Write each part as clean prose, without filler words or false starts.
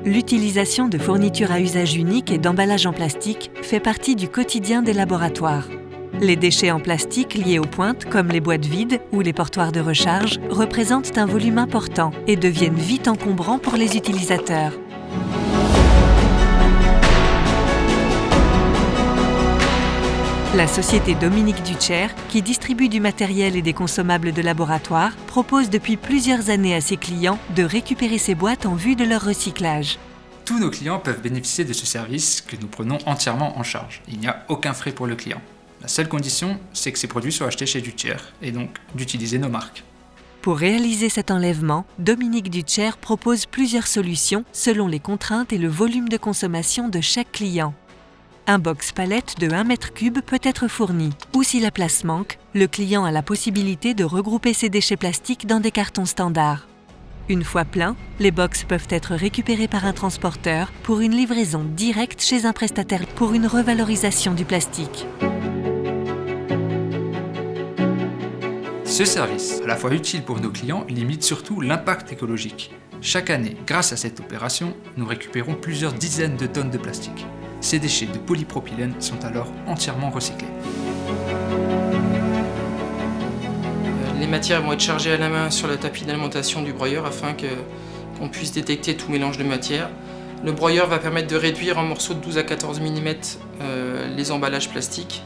L'utilisation de fournitures à usage unique et d'emballages en plastique fait partie du quotidien des laboratoires. Les déchets en plastique liés aux pointes, comme les boîtes vides ou les portoirs de recharge, représentent un volume important et deviennent vite encombrants pour les utilisateurs. La société Dominique Ducher, qui distribue du matériel et des consommables de laboratoire, propose depuis plusieurs années à ses clients de récupérer ces boîtes en vue de leur recyclage. Tous nos clients peuvent bénéficier de ce service que nous prenons entièrement en charge. Il n'y a aucun frais pour le client. La seule condition, c'est que ces produits soient achetés chez Ducher et donc d'utiliser nos marques. Pour réaliser cet enlèvement, Dominique Ducher propose plusieurs solutions selon les contraintes et le volume de consommation de chaque client. Un box palette de 1 m3 peut être fourni, ou si la place manque, le client a la possibilité de regrouper ses déchets plastiques dans des cartons standards. Une fois pleins, les box peuvent être récupérés par un transporteur pour une livraison directe chez un prestataire pour une revalorisation du plastique. Ce service, à la fois utile pour nos clients, limite surtout l'impact écologique. Chaque année, grâce à cette opération, nous récupérons plusieurs dizaines de tonnes de plastique. Ces déchets de polypropylène sont alors entièrement recyclés. Les matières vont être chargées à la main sur le tapis d'alimentation du broyeur afin qu'on puisse détecter tout mélange de matière. Le broyeur va permettre de réduire en morceaux de 12 à 14 mm les emballages plastiques.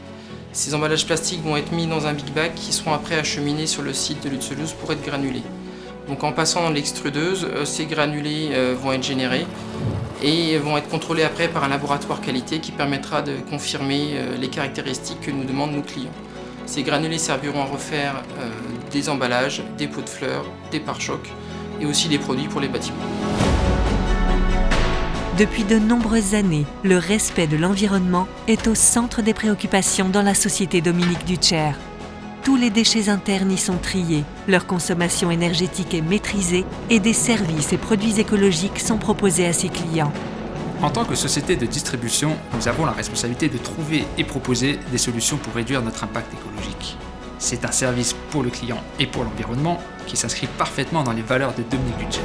Ces emballages plastiques vont être mis dans un big bag qui seront après acheminés sur le site de Lutzelhouse pour être granulés. Donc en passant dans l'extrudeuse, ces granulés vont être générés et vont être contrôlés après par un laboratoire qualité qui permettra de confirmer les caractéristiques que nous demandent nos clients. Ces granulés serviront à refaire des emballages, des pots de fleurs, des pare-chocs et aussi des produits pour les bâtiments. Depuis de nombreuses années, le respect de l'environnement est au centre des préoccupations dans la société Dominique Ducher. Tous les déchets internes y sont triés, leur consommation énergétique est maîtrisée et des services et produits écologiques sont proposés à ses clients. En tant que société de distribution, nous avons la responsabilité de trouver et proposer des solutions pour réduire notre impact écologique. C'est un service pour le client et pour l'environnement qui s'inscrit parfaitement dans les valeurs de Dominique Ducher.